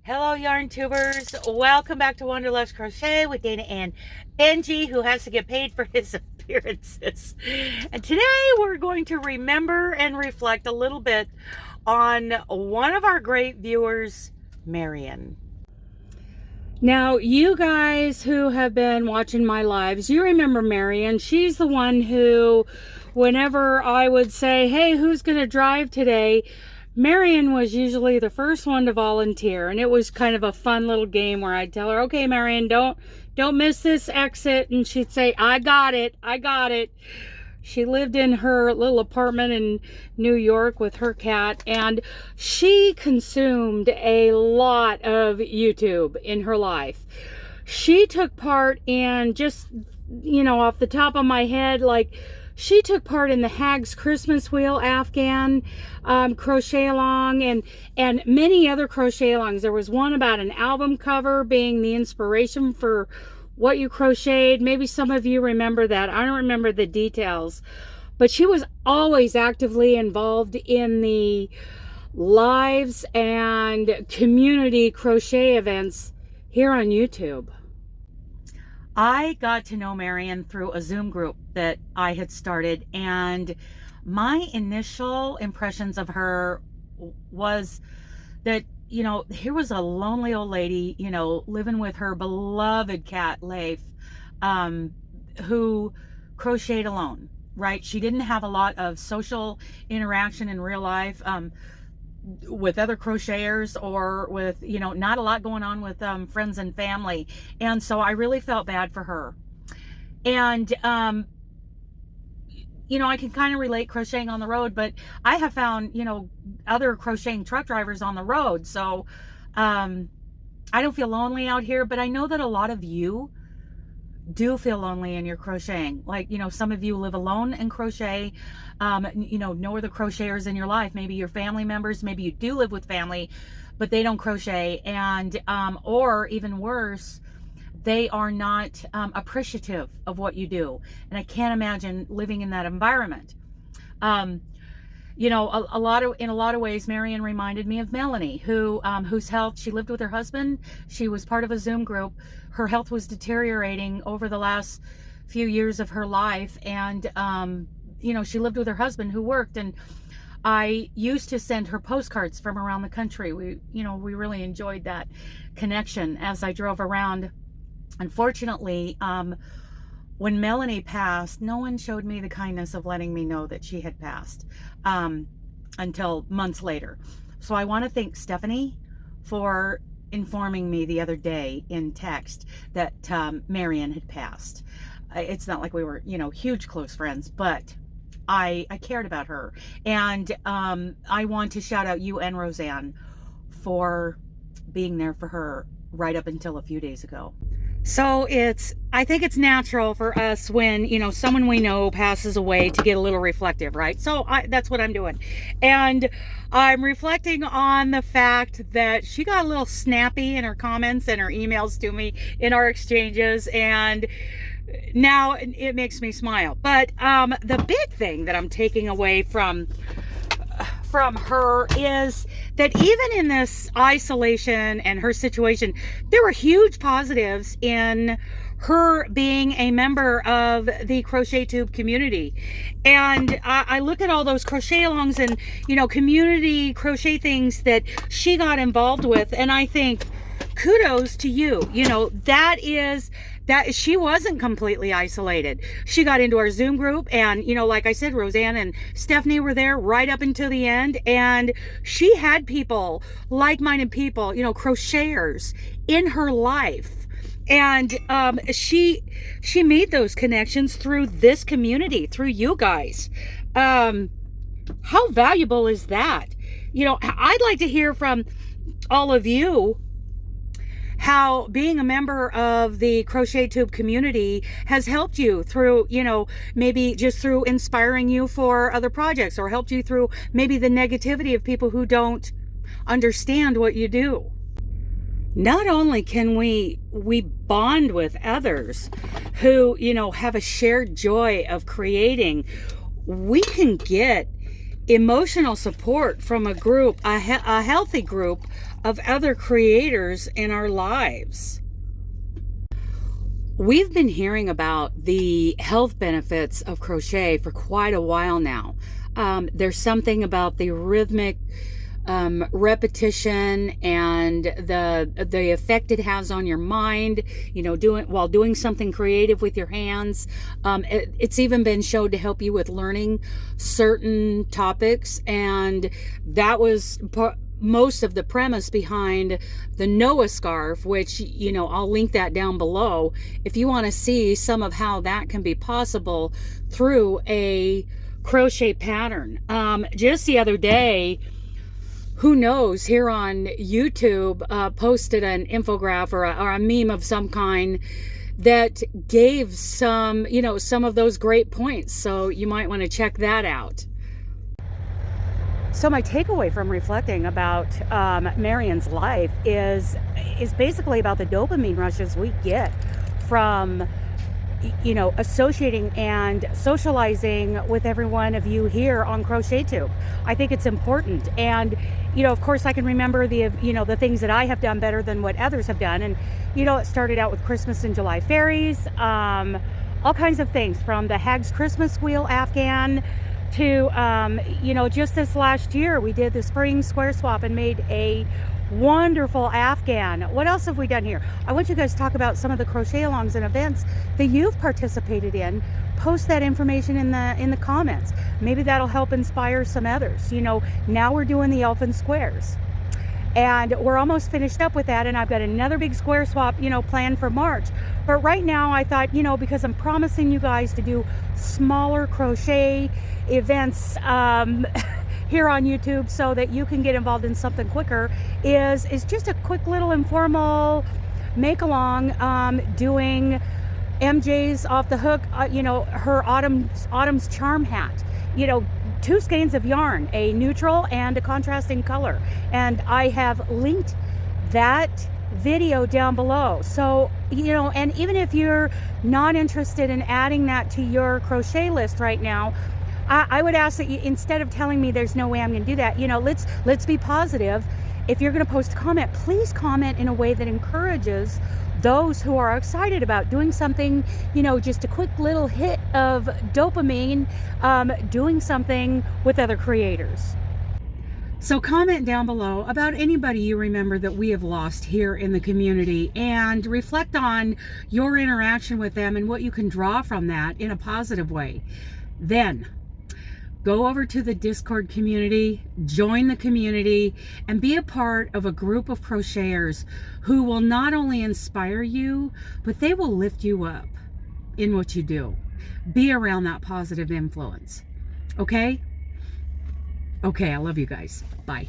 Hello, YarnTubers. Welcome back to Wonder Loves Crochet with Dana and Benji, who has to get paid for his appearances. And today we're going to remember and reflect a little bit on one of our great viewers, Marian. Now, you guys who have been watching my lives, you remember Marian. She's the one who, whenever I would say, hey, who's going to drive today? Marian was usually the first one to volunteer, and it was kind of a fun little game where I'd tell her, okay, Marian, don't miss this exit, and she'd say, I got it. She lived in her little apartment in New York with her cat, and she consumed a lot of YouTube in her life. She took part in, just, off the top of my head, she took part in the Hag's Christmas Wheel Afghan crochet along and many other crochet alongs. There was one about an album cover being the inspiration for what you crocheted. Maybe some of you remember that. I don't remember the details, but she was always actively involved in the lives and community crochet events here on YouTube. I got to know Marian through a Zoom group that I had started, and my initial impressions of her was that, here was a lonely old lady, living with her beloved cat, Leif, who crocheted alone, right? She didn't have a lot of social interaction in real life with other crocheters, or with, not a lot going on with friends and family. And so I really felt bad for her. And, I can kind of relate crocheting on the road, but I have found, other crocheting truck drivers on the road. So I don't feel lonely out here, but I know that a lot of you do feel lonely in your crocheting. Some of you live alone and crochet, no other crocheters in your life. Maybe your family members, maybe you do live with family, but they don't crochet. And, or even worse, they are not appreciative of what you do. And I can't imagine living in that environment. In a lot of ways, Marian reminded me of Melanie, whose health, she lived with her husband. She was part of a Zoom group. Her health was deteriorating over the last few years of her life. And, she lived with her husband who worked, and I used to send her postcards from around the country. We really enjoyed that connection as I drove around. Unfortunately, when Melanie passed, no one showed me the kindness of letting me know that she had passed until months later. So I want to thank Stephanie for informing me the other day in text that Marian had passed. It's not like we were, huge close friends, but I cared about her. And I want to shout out you and Roseanne for being there for her right up until a few days ago. So I think it's natural for us when, someone we know passes away to get a little reflective, right? So that's what I'm doing. And I'm reflecting on the fact that she got a little snappy in her comments and her emails to me in our exchanges. And now it makes me smile. But the big thing that I'm taking away from her is that even in this isolation and her situation, there were huge positives in her being a member of the Crochet Tube community. And I look at all those crochet alongs and, community crochet things that she got involved with, and I think, kudos to you. That she wasn't completely isolated. She got into our Zoom group, and, like I said, Roseanne and Stephanie were there right up until the end, and she had people, like-minded people, crocheters in her life. And she made those connections through this community, through you guys. How valuable is that? I'd like to hear from all of you how being a member of the Crochet Tube community has helped you through, maybe just through inspiring you for other projects, or helped you through maybe the negativity of people who don't understand what you do. Not only can we bond with others who, have a shared joy of creating, we can get emotional support from a group, a healthy group of other creators in our lives. We've been hearing about the health benefits of crochet for quite a while now. There's something about the rhythmic repetition and the effect it has on your mind, you know, while doing something creative with your hands. It's even been shown to help you with learning certain topics, and that was most of the premise behind the Noah scarf, which, you know, I'll link that down below if you want to see some of how that can be possible through a crochet pattern. Just the other day, who knows, here on YouTube, posted an infographic or a meme of some kind that gave some, you know, some of those great points. So you might want to check that out. So my takeaway from reflecting about Marian's life is basically about the dopamine rushes we get from, you know, associating and socializing with every one of you here on CrochetTube. I think it's important. And, you know, of course I can remember the things that I have done better than what others have done. And, you know, it started out with Christmas and July fairies, all kinds of things, from the Hag's Christmas Wheel Afghan to, you know, just this last year we did the spring square swap and made a wonderful Afghan. What else have we done here? I want you guys to talk about some of the crochet alongs and events that you've participated in. Post that information in the comments. Maybe that'll help inspire some others. You know, now we're doing the elfin squares, and we're almost finished up with that, and I've got another big square swap, you know, planned for March. But right now I thought, you know, because I'm promising you guys to do smaller crochet events here on YouTube so that you can get involved in something quicker, is just a quick little informal make along, doing MJ's off the hook, you know, her autumn's charm hat, you know, 2 skeins of yarn, a neutral and a contrasting color, and I have linked that video down below. So, you know, and even if you're not interested in adding that to your crochet list right now, I would ask that you, instead of telling me there's no way I'm going to do that, you know, let's be positive. If you're going to post a comment, please comment in a way that encourages those who are excited about doing something, you know, just a quick little hit of dopamine, doing something with other creators. So comment down below about anybody you remember that we have lost here in the community, and reflect on your interaction with them and what you can draw from that in a positive way. Then go over to the Discord community, join the community, and be a part of a group of crocheters who will not only inspire you, but they will lift you up in what you do. Be around that positive influence. Okay? Okay, I love you guys. Bye.